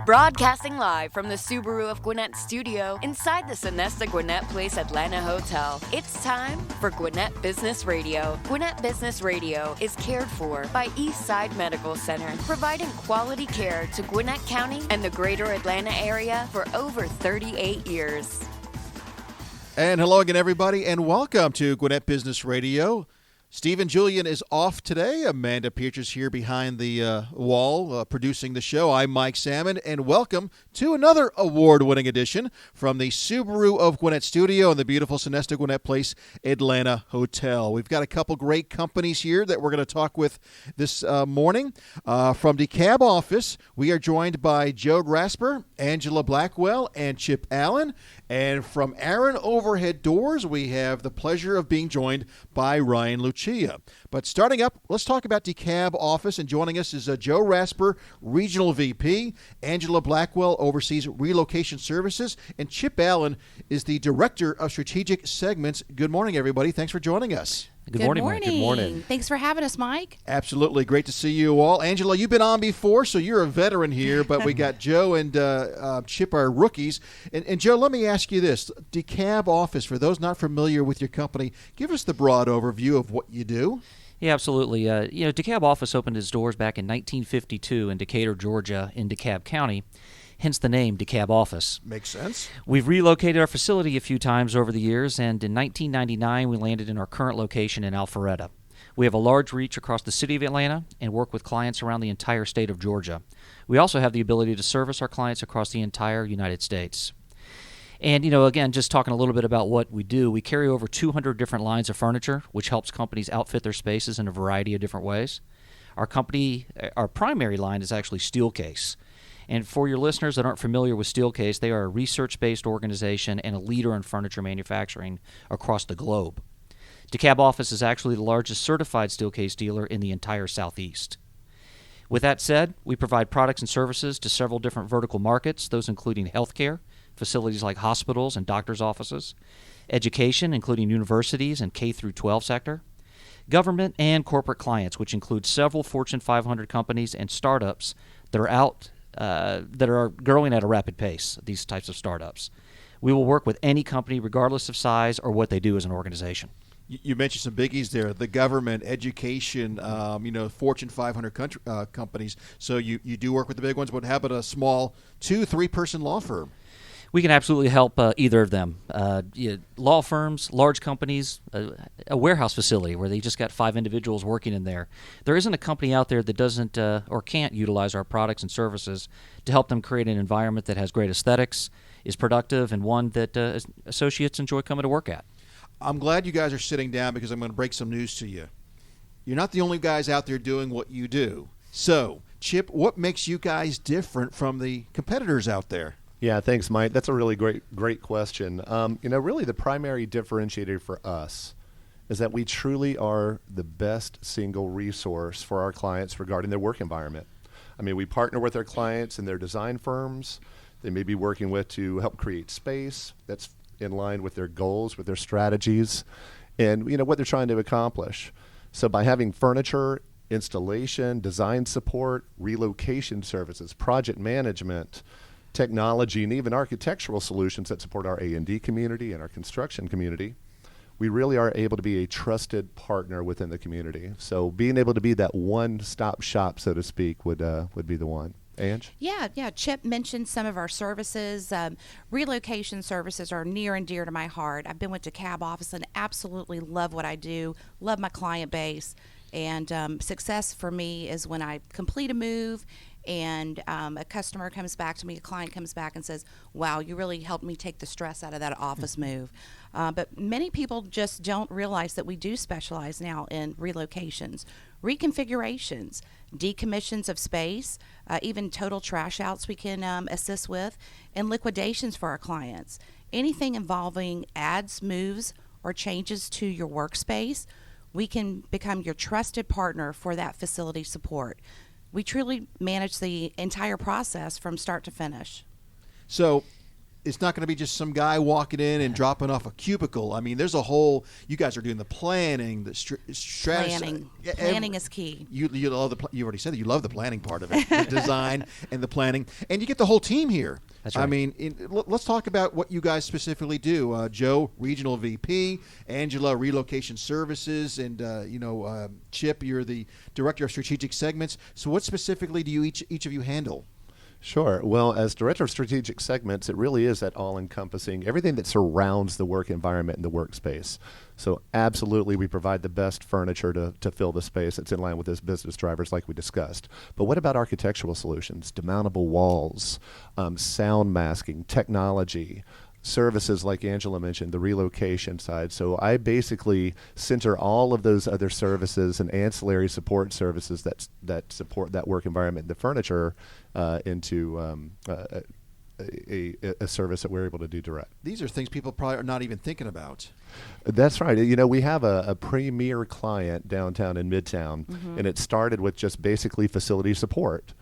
Broadcasting live from the Subaru of Gwinnett studio inside the Sonesta Gwinnett Place Atlanta Hotel. It's time for Gwinnett Business Radio. Gwinnett Business Radio is cared for by Eastside Medical Center, providing quality care to Gwinnett County and the greater Atlanta area for over 38 years. And hello again, everybody, and welcome to Gwinnett Business Radio. Stephen Julian is off today. Amanda Peach is here behind the wall producing the show. I'm Mike Salmon, and welcome to another award-winning edition from the Subaru of Gwinnett studio in the beautiful Sonesta Gwinnett Place Atlanta Hotel. We've got a couple great companies here that we're going to talk with this morning. From Dekalb Office, we are joined by Joe Rasper, Angela Blackwell, and Chip Allen. And from Aaron Overhead Doors, we have the pleasure of being joined by Ryan Lucia. But starting up, let's talk about Dekalb Office. And joining us is Joe Rasper, Regional VP. Angela Blackwell oversees relocation services. And Chip Allen is the Director of Strategic Segments. Good morning, everybody. Thanks for joining us. Good morning. Mike. Good morning. Thanks for having us, Mike. Absolutely. Great to see you all. Angela, you've been on before, so you're a veteran here, but we got Joe and Chip are rookies. And Joe, let me ask you this. Dekalb Office, for those not familiar with your company, give us the broad overview of what you do. Yeah, absolutely. Dekalb Office opened its doors back in 1952 in Decatur, Georgia, in DeKalb County. Hence the name Dekalb Office. Makes sense. We've relocated our facility a few times over the years, and in 1999 we landed in our current location in Alpharetta. We have a large reach across the city of Atlanta and work with clients around the entire state of Georgia. We also have the ability to service our clients across the entire United States. And, again, just talking a little bit about what we do, we carry over 200 different lines of furniture, which helps companies outfit their spaces in a variety of different ways. Our primary line is actually Steelcase. And for your listeners that aren't familiar with Steelcase, they are a research-based organization and a leader in furniture manufacturing across the globe. Dekalb Office is actually the largest certified Steelcase dealer in the entire Southeast. With that said, we provide products and services to several different vertical markets, those including healthcare, facilities like hospitals and doctors' offices, education, including universities and K-12 sector, government and corporate clients, which include several Fortune 500 companies and startups that are growing at a rapid pace, these types of startups. We will work with any company regardless of size or what they do as an organization. You mentioned some biggies there, the government, education, Fortune 500 companies. So you do work with the big ones, but how about a small 2-3-person law firm? We can absolutely help either of them. Law firms, large companies, a warehouse facility where they just got 5 individuals working in there. There isn't a company out there that doesn't or can't utilize our products and services to help them create an environment that has great aesthetics, is productive, and one that associates enjoy coming to work at. I'm glad you guys are sitting down because I'm going to break some news to you. You're not the only guys out there doing what you do. So, Chip, what makes you guys different from the competitors out there? Yeah, thanks, Mike. That's a really great question. Really the primary differentiator for us is that we truly are the best single resource for our clients regarding their work environment. I mean, we partner with our clients and their design firms they may be working with to help create space that's in line with their goals, with their strategies, and what they're trying to accomplish. So by having furniture, installation, design support, relocation services, project management, technology, and even architectural solutions that support our A&D community and our construction community, we really are able to be a trusted partner within the community. So being able to be that one-stop shop, so to speak, would be the one. Ange? Yeah. Chip mentioned some of our services. Relocation services are near and dear to my heart. I've been with Dekalb Office and absolutely love what I do, love my client base. And success for me is when I complete a move and a customer comes back to me, a client comes back and says, wow, you really helped me take the stress out of that office move. But many people just don't realize that we do specialize now in relocations, reconfigurations, decommissions of space, even total trash outs we can assist with, and liquidations for our clients. Anything involving adds, moves, or changes to your workspace, we can become your trusted partner for that facility support. We truly manage the entire process from start to finish. So it's not going to be just some guy walking in and dropping off a cubicle. I mean, there's a whole. You guys are doing the planning, the strategy. Planning is key. You love you already said that you love the planning part of it, the design and the planning, and you get the whole team here. That's right. I mean, let's talk about what you guys specifically do. Joe, Regional VP, Angela, Relocation Services, and Chip, you're the Director of Strategic Segments. So what specifically do you each of you handle? Sure. Well, as Director of Strategic Segments, it really is that all-encompassing, everything that surrounds the work environment and the workspace. So absolutely, we provide the best furniture to fill the space that's in line with those business drivers like we discussed. But what about architectural solutions, demountable walls, sound masking, technology, services like Angela mentioned, the relocation side. So I basically center all of those other services and ancillary support services that support that work environment and the furniture into a service that we're able to do direct. These are things people probably are not even thinking about. That's right. You know, we have a premier client downtown in Midtown, and it started with just basically facility support.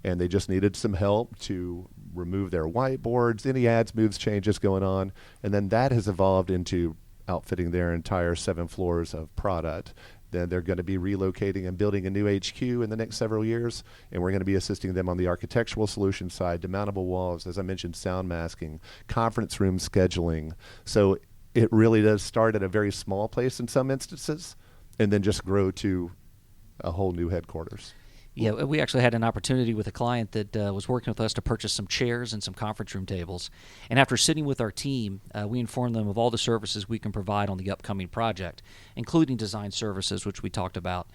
And they just needed some help to remove their whiteboards, any ads, moves, changes going on. And then that has evolved into outfitting their entire 7 floors of product. Then they're going to be relocating and building a new HQ in the next several years. And we're going to be assisting them on the architectural solution side, demountable walls, as I mentioned, sound masking, conference room scheduling. So it really does start at a very small place in some instances and then just grow to a whole new headquarters. Yeah, we actually had an opportunity with a client that was working with us to purchase some chairs and some conference room tables. And after sitting with our team, we informed them of all the services we can provide on the upcoming project, including design services, which we talked about,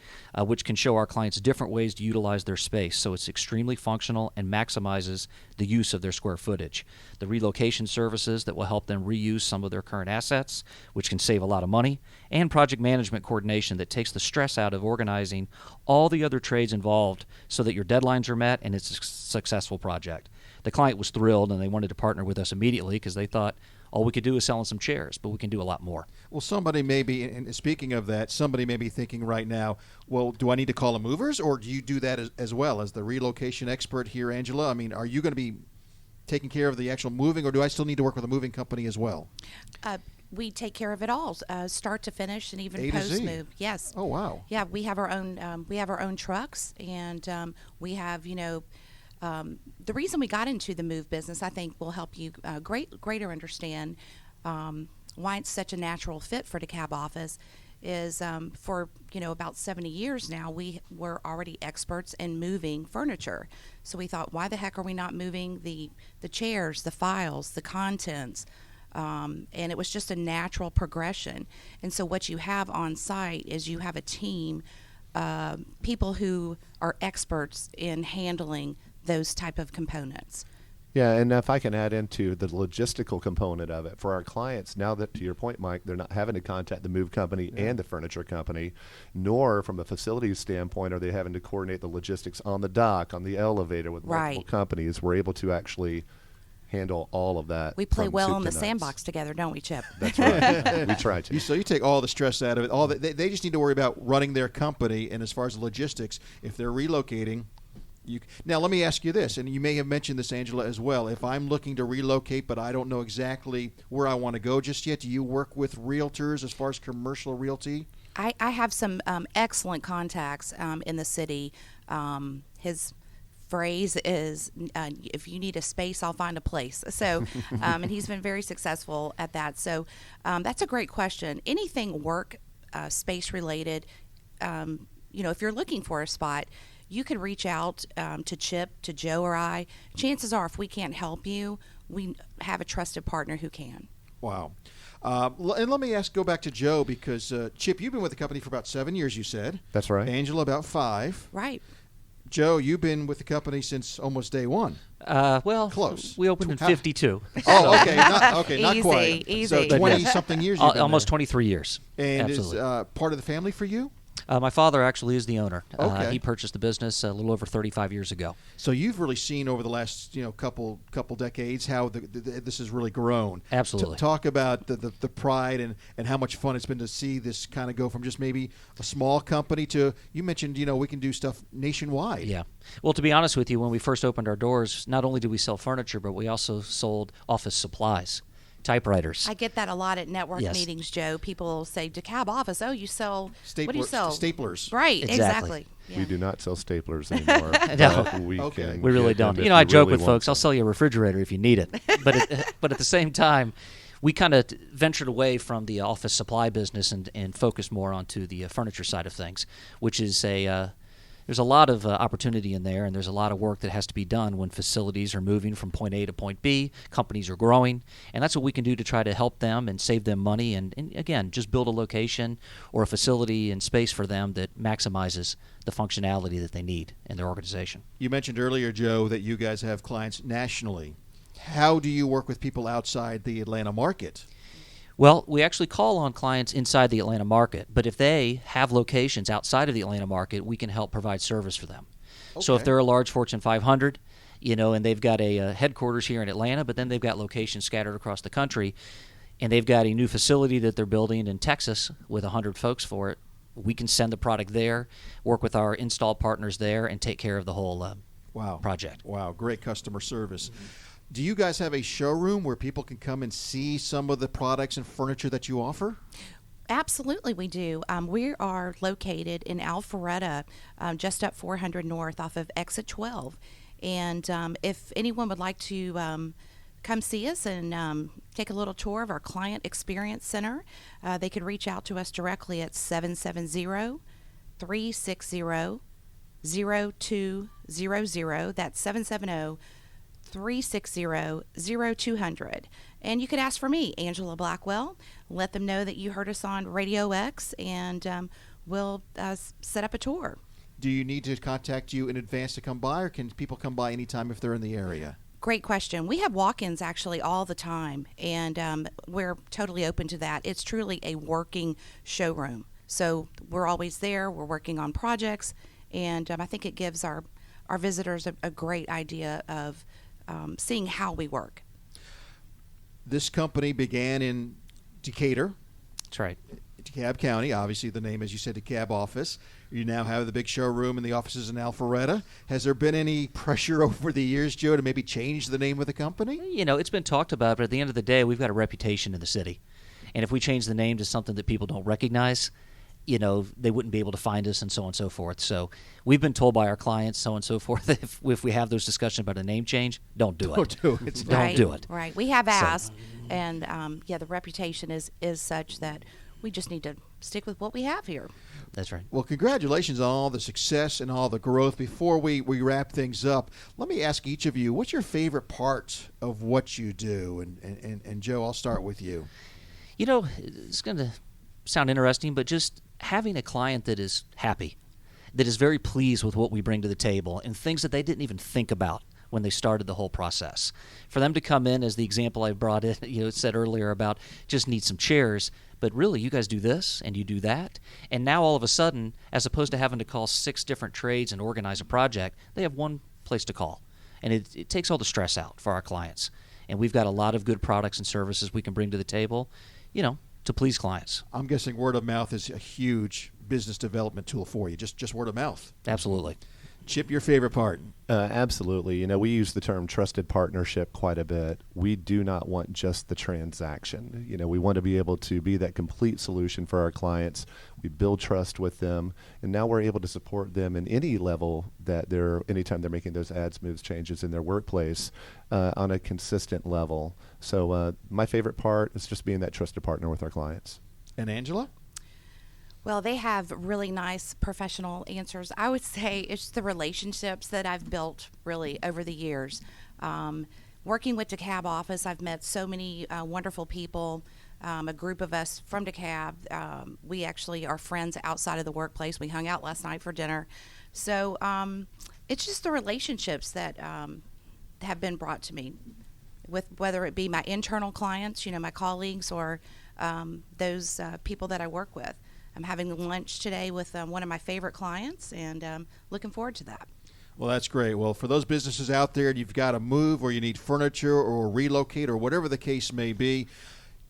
which can show our clients different ways to utilize their space so it's extremely functional and maximizes the use of their square footage. The relocation services that will help them reuse some of their current assets, which can save a lot of money, and project management coordination that takes the stress out of organizing all the other trades involved so that your deadlines are met and it's a successful project. The client was thrilled and they wanted to partner with us immediately because they thought all we could do is selling some chairs, but we can do a lot more. Well, somebody may be, and speaking of that, somebody may be thinking right now, well, do I need to call a movers, or do you do that as well as the relocation expert here, Angela? I mean, are you going to be taking care of the actual moving, or do I still need to work with a moving company as well? We take care of it all, start to finish, and even A to Z. post move. Yes. Oh wow. Yeah, we have our own. We have our own trucks, and we have the reason we got into the move business, I think, will help you greater understand why it's such a natural fit for Dekalb Office. Is for about 70 years now, we were already experts in moving furniture. So we thought, why the heck are we not moving the chairs, the files, the contents? And it was just a natural progression. And so what you have on site is you have a team, people who are experts in handling those type of components. Yeah, and if I can add into the logistical component of it, for our clients, now that, to your point, Mike, they're not having to contact the move company and the furniture company, nor from a facilities standpoint are they having to coordinate the logistics on the dock, on the elevator with multiple companies. We're able to actually handle all of that. We play well in the nuts. Sandbox together, don't we, Chip? That's right. We try to. So you take all the stress out of it. They just need to worry about running their company, and as far as logistics, if they're relocating. Now, let me ask you this, and you may have mentioned this, Angela, as well. If I'm looking to relocate, but I don't know exactly where I want to go just yet, do you work with realtors as far as commercial realty? I have some excellent contacts in the city. His phrase is, if you need a space, I'll find a place. So, and he's been very successful at that. So that's a great question. Anything work space related, if you're looking for a spot, you can reach out to Chip, to Joe, or I. Chances are, if we can't help you, we have a trusted partner who can. Wow. And let me go back to Joe, because, Chip, you've been with the company for about 7 years, you said. That's right. Angela, about 5. Right. Joe, you've been with the company since almost day one. Well, close. We opened in 52. Oh, okay. Not Easy, quite. easy. So 20-something years you've been Almost there. 23 years. And Absolutely. is part of the family for you? My father actually is the owner. Okay. He purchased the business a little over 35 years ago. So you've really seen over the last couple decades how this has really grown. Absolutely. Talk about the pride and how much fun it's been to see this kind of go from just maybe a small company to, you mentioned, we can do stuff nationwide. Yeah. Well, to be honest with you, when we first opened our doors, not only did we sell furniture, but we also sold office supplies, typewriters. I get that a lot at network Yes. meetings, Joe. People say, Dekalb Office, oh, you sell, what do you sell? Staplers. Right, Exactly. Yeah. We do not sell staplers anymore. No. But we Okay. can We really get them don't. if I you joke really with want folks, I'll them. sell you a refrigerator if you need it. But at the same time, we kind of ventured away from the office supply business and focused more onto the furniture side of things, which is there's a lot of opportunity in there, and there's a lot of work that has to be done when facilities are moving from point A to point B, companies are growing, and that's what we can do to try to help them and save them money and again, just build a location or a facility and space for them that maximizes the functionality that they need in their organization. You mentioned earlier, Joe, that you guys have clients nationally. How do you work with people outside the Atlanta market? Well, we actually call on clients inside the Atlanta market, but if they have locations outside of the Atlanta market, we can help provide service for them. So if Okay. they're a large Fortune 500, and they've got a headquarters here in Atlanta, but then they've got locations scattered across the country, and they've got a new facility that they're building in Texas with 100 folks for it, we can send the product there, work with our install partners there, and take care of the whole project. Wow, great customer service. Do you guys have a showroom where people can come and see some of the products and furniture that you offer? Absolutely, we do. We are located in Alpharetta, just up 400 North off of Exit 12. And if anyone would like to come see us and take a little tour of our Client Experience Center, they could reach out to us directly at 770-360-0200. That's 770-360-0200. And you could ask for me, Angela Blackwell. Let them know that you heard us on RadioX, and we'll set up a tour. Do you need to contact you in advance to come by, or can people come by anytime if they're in the area? Great question. We have walk-ins actually all the time, and we're totally open to that. It's truly a working showroom. So we're always there. We're working on projects, and I think it gives our visitors a great idea of seeing how we work. This company began in Decatur, That's right. DeKalb County. Obviously, the name, as you said, DeKalb Office. You now have the big showroom and the offices in Alpharetta. Has there been any pressure over the years, Joe, to maybe change the name of the company? It's been talked about, but at the end of the day, we've got a reputation in the city. And if we change the name to something that people don't recognize, they wouldn't be able to find us and so on and so forth. So we've been told by our clients, so on and so forth, if we have those discussions about a name change, don't do it. Don't do it. Don't do it. Right. We have asked, and the reputation is such that we just need to stick with what we have here. That's right. Well, congratulations on all the success and all the growth. Before we wrap things up, let me ask each of you, what's your favorite part of what you do? And Joe, I'll start with you. It's going to sound interesting, but just having a client that is happy, that is very pleased with what we bring to the table and things that they didn't even think about when they started the whole process. For them to come in, as the example I brought in, it said earlier about just need some chairs, but really you guys do this and you do that. And now all of a sudden, as opposed to having to call 6 different trades and organize a project, they have one place to call. And it takes all the stress out for our clients. And we've got a lot of good products and services we can bring to the table, to please clients. I'm guessing word of mouth is a huge business development tool for you, just word of mouth. Absolutely. Chip, your favorite part? Absolutely. We use the term trusted partnership quite a bit. We do not want just the transaction. We want to be able to be that complete solution for our clients. We build trust with them, and now we're able to support them in any level that anytime they're making those ads, moves, changes in their workplace on a consistent level. So my favorite part is just being that trusted partner with our clients. And Angela? Well, they have really nice professional answers. I would say it's the relationships that I've built really over the years. Working with Dekalb Office, I've met so many wonderful people, a group of us from Dekalb. We actually are friends outside of the workplace. We hung out last night for dinner. So it's just the relationships that have been brought to me, with whether it be my internal clients, my colleagues, or those people that I work with. I'm having lunch today with one of my favorite clients, and looking forward to that. Well, that's great. Well, for those businesses out there, and you've got to move or you need furniture or relocate or whatever the case may be,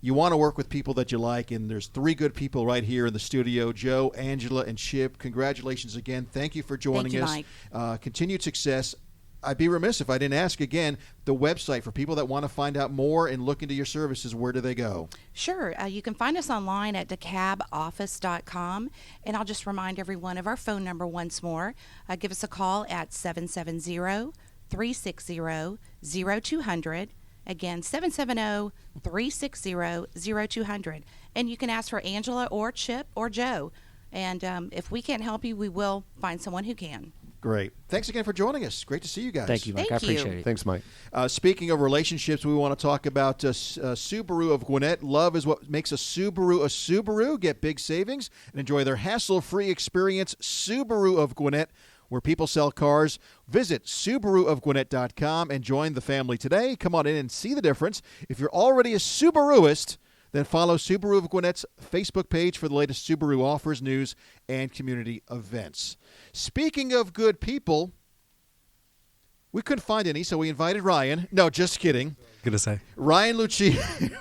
you want to work with people that you like, and there's 3 good people right here in the studio, Joe, Angela, and Chip. Congratulations again. Thank you for joining us. Thank you, Mike. Continued success. I'd be remiss if I didn't ask again, the website for people that want to find out more and look into your services, where do they go? Sure. You can find us online at dekalboffice.com. And I'll just remind everyone of our phone number once more. Give us a call at 770-360-0200. Again, 770-360-0200. And you can ask for Angela or Chip or Joe. And if we can't help you, we will find someone who can. Great. Thanks again for joining us. Great to see you guys. Thank you, Mike. Thank I appreciate you. it. Thanks, Mike. Speaking of relationships, we want to talk about Subaru of Gwinnett. Love is what makes a Subaru a Subaru. Get big savings and enjoy their hassle-free experience. Subaru of Gwinnett, where people sell cars. Visit SubaruofGwinnett.com and join the family today. Come on in and see the difference. If you're already a Subaruist, then follow Subaru of Gwinnett's Facebook page for the latest Subaru offers, news, and community events. Speaking of good people, we couldn't find any, so we invited Ryan. No, just kidding. Good to say. Ryan Lucia.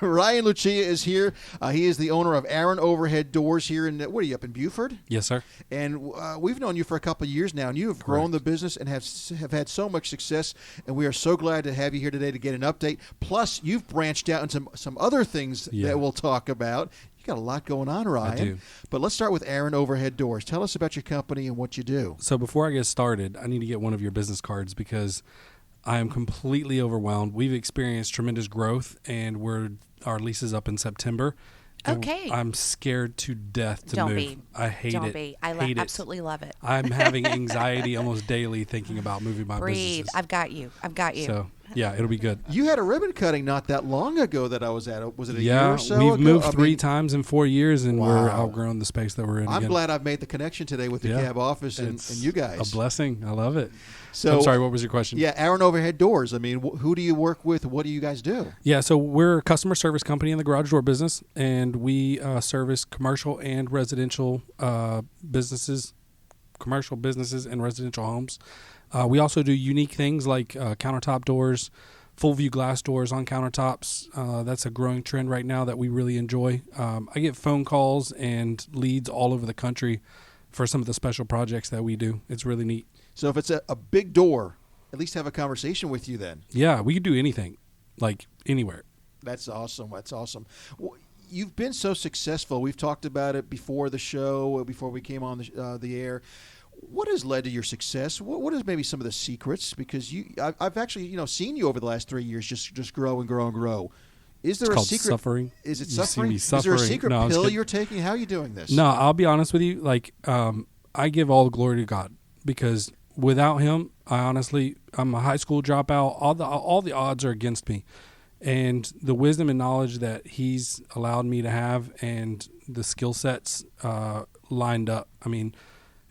Ryan Lucia is here. He is the owner of Aaron Overhead Doors here in, what are you, up in Buford? Yes, sir. And we've known you for a couple of years now, and you have grown the business and have had so much success, and we are so glad to have you here today to get an update. Plus, you've branched out into some other things that we'll talk about. You got a lot going on, Ryan. I do. But let's start with Aaron Overhead Doors. Tell us about your company and what you do. So before I get started, I need to get one of your business cards because I am completely overwhelmed. We've experienced tremendous growth, and our lease is up in September. Okay. I'm scared to death to Don't move. be. I hate Don't it. be. I hate it. absolutely love it. I'm having anxiety almost daily thinking about moving my Breathe. businesses. I've got you. So, yeah, it'll be good. You had a ribbon cutting not that long ago that I was at. Was it a year or so we've ago? moved 3 times in 4 years, and we're Wow. outgrowing the space that we're in I'm again. glad I've made the connection today with the Dekalb Office and you guys. A blessing. I love it. So, I'm sorry, what was your question? Yeah, Aaron Overhead Doors. I mean, who do you work with? What do you guys do? Yeah, so we're a customer service company in the garage door business, and we service commercial and residential businesses, commercial businesses and residential homes. We also do unique things like countertop doors, full view glass doors on countertops. That's a growing trend right now that we really enjoy. I get phone calls and leads all over the country for some of the special projects that we do. It's really neat. So if it's a big door, at least have a conversation with you then. Yeah, we could do anything, like anywhere. That's awesome. That's awesome. Well, you've been so successful. We've talked about it before the show, before we came on the air. What has led to your success? What is maybe some of the secrets? Because I've actually seen you over the last 3 years just grow and grow and grow. Is there It's a called secret? suffering. Is it You see suffering? me Is there a suffering. secret No, I'm just pill kidding. you're taking? How are you doing this? No, I'll be honest with you. Like, I give all the glory to God because without Him, I'm a high school dropout. All the odds are against me, and the wisdom and knowledge that He's allowed me to have, and the skill sets lined up. I mean,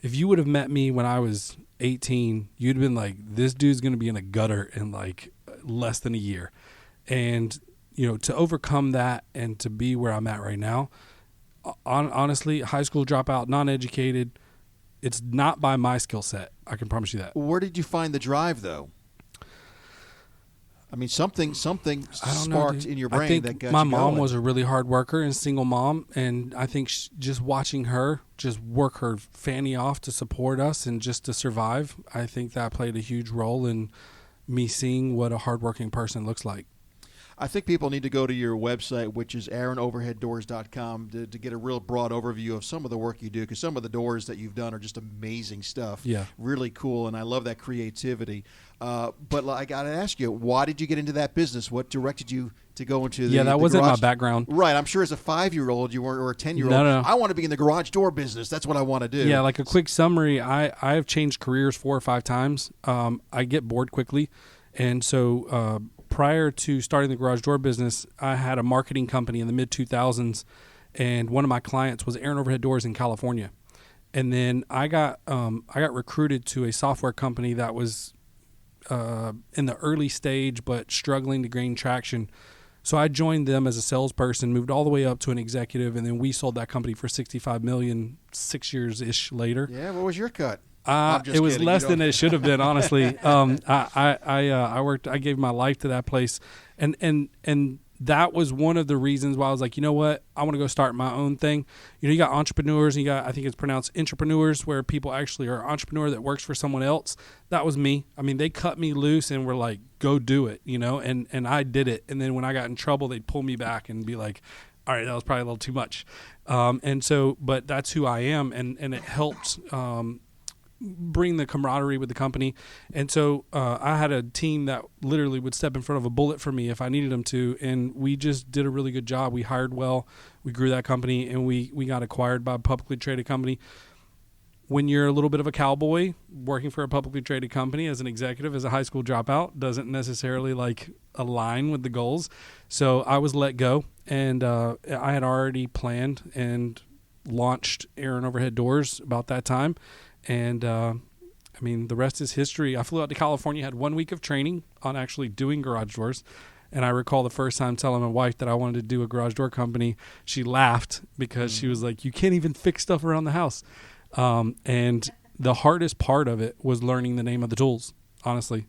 if you would have met me when I was 18, you'd have been like, "This dude's going to be in a gutter in like less than a year," and to overcome that and to be where I'm at right now. Honestly, high school dropout, non-educated, it's not by my skill set. I can promise you that. Where did you find the drive, though? I mean, something I don't know, sparked dude. in your brain I think that got my you mom going. was a really hard worker and single mom, and I think just watching her just work her fanny off to support us and just to survive, I think that played a huge role in me seeing what a hardworking person looks like. I think people need to go to your website, which is AaronOverheadDoors.com, to get a real broad overview of some of the work you do, because some of the doors that you've done are just amazing stuff. Yeah. Really cool, and I love that creativity. But I got to ask you, why did you get into that business? What directed you to go into the that wasn't my garage? background. Right. I'm sure as a 5-year-old you weren't, or a 10-year-old, No. I want to be in the garage door business. That's what I want to do. Yeah, like a quick summary, I have changed careers 4 or 5 times. I get bored quickly, and so prior to starting the garage door business, I had a marketing company in the mid-2000s, and one of my clients was Aaron Overhead Doors in California. And then I got recruited to a software company that was in the early stage but struggling to gain traction. So I joined them as a salesperson, moved all the way up to an executive, and then we sold that company for $65 million 6 years ish later. Yeah, what was your cut? It was less than it should have been, honestly. I worked. I gave my life to that place, and that was one of the reasons why I was like, you know what, I want to go start my own thing. You know, you got entrepreneurs, and you got, I think it's pronounced entrepreneurs, where people actually are an entrepreneur that works for someone else. That was me. I mean, they cut me loose and were like, go do it, you know, and I did it. And then when I got in trouble, they'd pull me back and be like, all right, that was probably a little too much. And so, but that's who I am, and it helped bring the camaraderie with the company. And so I had a team that literally would step in front of a bullet for me if I needed them to, and we just did a really good job. We hired well, we grew that company, and we got acquired by a publicly traded company. When you're a little bit of a cowboy working for a publicly traded company as an executive, as a high school dropout, doesn't necessarily like align with the goals. So I was let go, and I had already planned and launched Aaron Overhead Doors about that time. And, I mean, the rest is history. I flew out to California, had 1 week of training on actually doing garage doors. And I recall the first time telling my wife that I wanted to do a garage door company, she laughed because she was like, you can't even fix stuff around the house. And the hardest part of it was learning the name of the tools, honestly.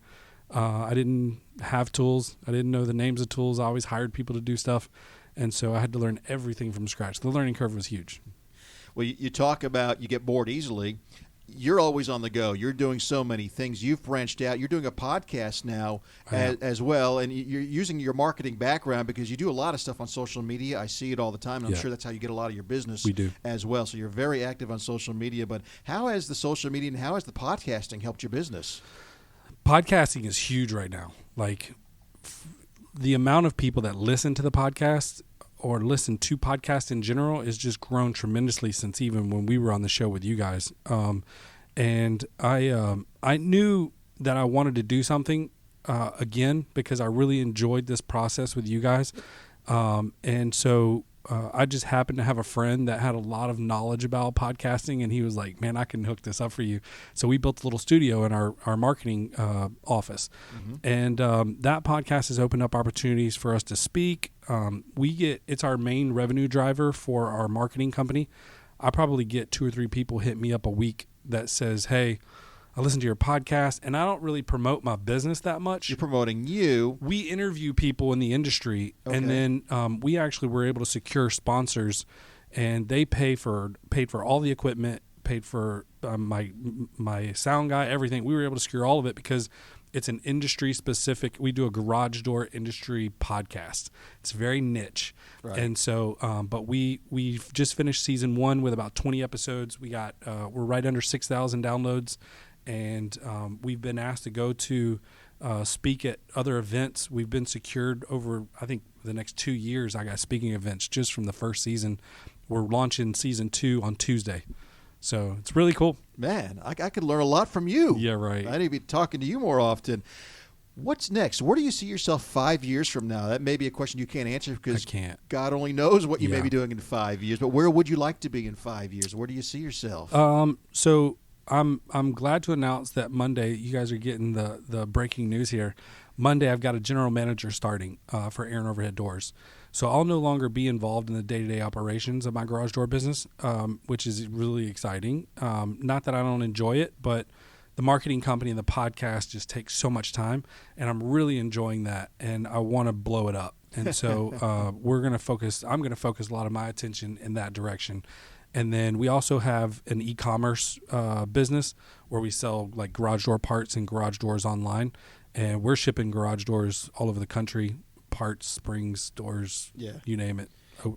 I didn't have tools. I didn't know the names of tools. I always hired people to do stuff. And so I had to learn everything from scratch. The learning curve was huge. Well, you talk about you get bored easily. You're always on the go. You're doing so many things. You've branched out. You're doing a podcast now as well, and you're using your marketing background because you do a lot of stuff on social media. I see it all the time, and I'm sure that's how you get a lot of your business as well. So you're very active on social media. But how has the social media and how has the podcasting helped your business? Podcasting is huge right now. Like the amount of people that listen to the podcast or listen to podcasts in general is just grown tremendously since even when we were on the show with you guys. And I knew that I wanted to do something again because I really enjoyed this process with you guys. And so I just happened to have a friend that had a lot of knowledge about podcasting, and he was like, man, I can hook this up for you. So we built a little studio in our marketing office. And that podcast has opened up opportunities for us to speak. It's our main revenue driver for our marketing company. I probably get 2 or 3 people hit me up a week that says, hey, I listen to your podcast, and I don't really promote my business that much. You're promoting you. We interview people in the industry, and then we actually were able to secure sponsors, and they paid for all the equipment, paid for my sound guy, everything. We were able to secure all of it because it's an industry specific. We do a garage door industry podcast. It's very niche. Right. And so, but we've just finished season 1 with about 20 episodes. We're right under 6,000 downloads. And we've been asked to go to speak at other events. We've been secured over, I think, the next 2 years. I got speaking events just from the first season. We're launching season 2 on Tuesday. So it's really cool. Man, I could learn a lot from you. Yeah, right. I need to be talking to you more often. What's next? Where do you see yourself 5 years from now? That may be a question you can't answer because God only knows what you may be doing in 5 years. But where would you like to be in 5 years? Where do you see yourself? So I'm glad to announce that Monday, you guys are getting the breaking news here. Monday, I've got a general manager starting for Aaron Overhead Doors. So I'll no longer be involved in the day-to-day operations of my garage door business, which is really exciting. Not that I don't enjoy it, but the marketing company and the podcast just takes so much time, and I'm really enjoying that, and I want to blow it up. And so I'm going to focus a lot of my attention in that direction. And then we also have an e-commerce business where we sell like garage door parts and garage doors online. And we're shipping garage doors all over the country, parts, springs, doors, you name it,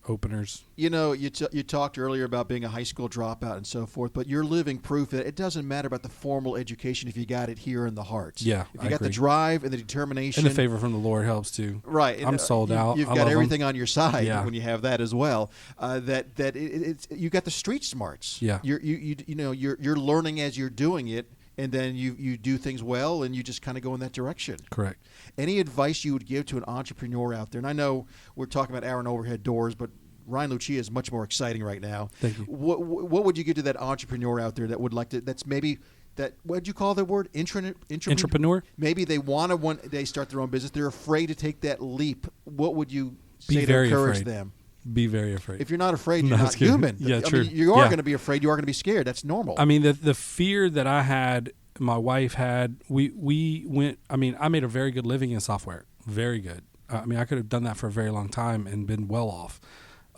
openers. You know, you talked earlier about being a high school dropout and so forth, but you're living proof that it doesn't matter about the formal education if you got it here in the heart. Yeah, if you got the drive and the determination. And the favor from the Lord helps too. Right. I'm sold out. You've got everything on your side when you have that as well. You got the street smarts. Yeah. You're learning as you're doing it. And then you do things well, and you just kind of go in that direction. Correct. Any advice you would give to an entrepreneur out there? And I know we're talking about Aaron Overhead Doors, but Ryan Lucia is much more exciting right now. Thank you. What would you give to that entrepreneur out there that would like to? That's maybe that. What'd you call that word? Entrepreneur. Maybe they want to one day start their own business. They're afraid to take that leap. what would you Be say to very encourage afraid. them? Be very afraid. If you're not afraid, you're No, not just kidding. human. Yeah, I true. mean, you are Yeah. going to be afraid. You are going to be scared. That's normal. I mean, the fear that I had, my wife had, we went, I mean, I made a very good living in software. Very good. I mean, I could have done that for a very long time and been well off.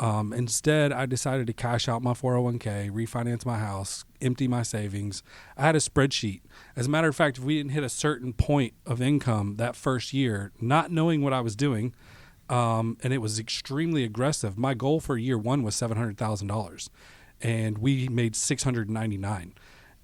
Instead, I decided to cash out my 401k, refinance my house, empty my savings. I had a spreadsheet. As a matter of fact, if we didn't hit a certain point of income that first year, not knowing what I was doing, and it was extremely aggressive. My goal for year one was $700,000, and we made $699.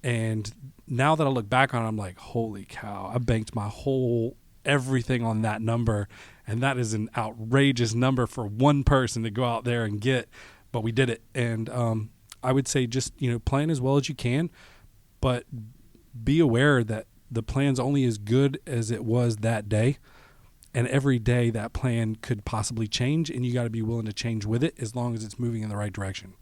And now that I look back on it, I'm like, holy cow! I banked my whole everything on that number, and that is an outrageous number for one person to go out there and get. But we did it, and I would say just plan as well as you can, but be aware that the plan's only as good as it was that day. And every day that plan could possibly change, and you got to be willing to change with it as long as it's moving in the right direction.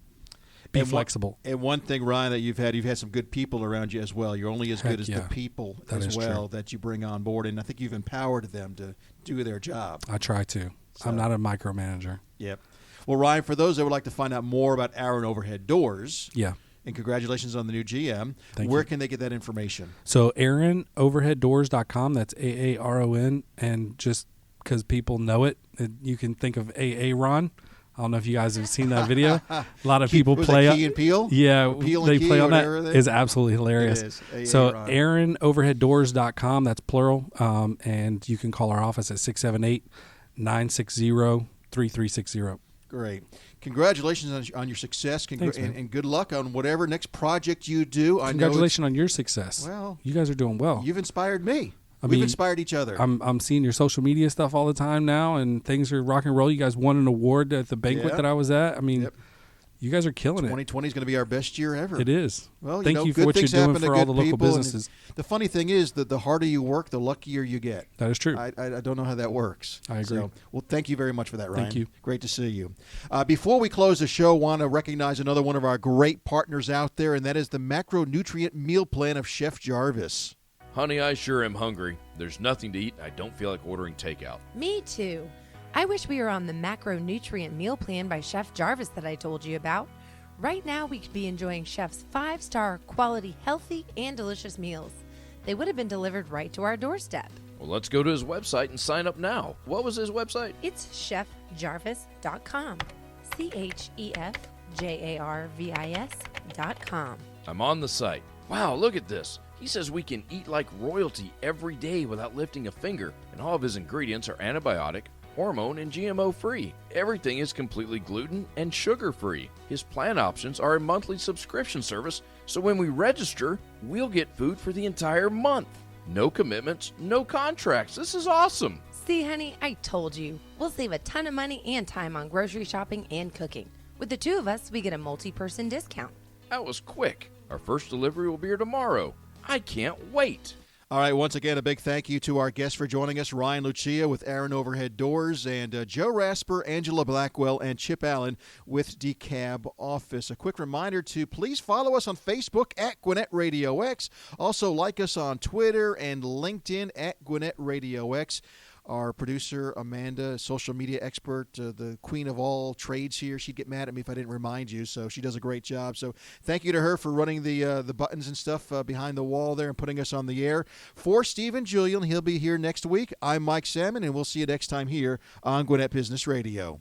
Be flexible. And one thing, Ryan, that you've had some good people around you as well. You're only as good as the people That as is well true. that you bring on board, and I think you've empowered them to do their job. I try to. So- I'm not a micromanager. Yep. Well, Ryan, for those that would like to find out more about Aaron Overhead Doors, Yeah. and congratulations on the new GM, Thank where you. can they get that information? So AaronOverheadDoors.com. That's AARON, and just because people know it, you can think of Aaron. I don't know if you guys have seen that video. A lot of people Was play it up. Key and Peele? Yeah, Or Peel and they Key play or on that. whatever It's absolutely hilarious. It is. So Aaron. AaronOverheadDoors.com, that's plural, and you can call our office at 678-960-3360. Great. Congratulations on your success, Thanks, man. and good luck on whatever next project you do. Congratulations on your success. Well, you guys are doing well. You've inspired me. We've mean, inspired each other. I'm seeing your social media stuff all the time now, and things are rock and roll. You guys won an award at the banquet Yeah. that I was at. I mean, Yep. you guys are killing it. 2020 is going to be our best year ever. It is. Well, Thank you for good what you're things doing happen to for all good the local people, and businesses. The funny thing is that the harder you work, the luckier you get. That is true. I don't know how that works. I agree. So, well, thank you very much for that, Ryan. Thank you. Great to see you. Before we close the show, I want to recognize another one of our great partners out there, and that is the Macronutrient Meal Plan of Chef Jarvis. Honey, I sure am hungry. There's nothing to eat. I don't feel like ordering takeout. Me too. I wish we were on the macronutrient meal plan by Chef Jarvis that I told you about. Right now, we could be enjoying Chef's 5-star quality, healthy, and delicious meals. They would have been delivered right to our doorstep. Well, let's go to his website and sign up now. What was his website? It's chefjarvis.com. ChefJarvis.com. I'm on the site. Wow, look at this. He says we can eat like royalty every day without lifting a finger, and all of his ingredients are antibiotic, hormone, and GMO free. Everything is completely gluten and sugar free. His plan options are a monthly subscription service, so when we register, we'll get food for the entire month. No commitments, no contracts. This is awesome. See, honey, I told you. We'll save a ton of money and time on grocery shopping and cooking. With the two of us, we get a multi-person discount. That was quick. Our first delivery will be here tomorrow. I can't wait. All right, once again, a big thank you to our guests for joining us, Ryan Lucia with Aaron Overhead Doors, and Joe Rasper, Angela Blackwell, and Chip Allen with Dekalb Office. A quick reminder to please follow us on Facebook at Gwinnett Radio X. Also, like us on Twitter and LinkedIn at Gwinnett Radio X. Our producer, Amanda, social media expert, the queen of all trades here. She'd get mad at me if I didn't remind you, so she does a great job. So thank you to her for running the buttons and stuff behind the wall there and putting us on the air. For Stephen Julian, he'll be here next week. I'm Mike Salmon, and we'll see you next time here on Gwinnett Business Radio.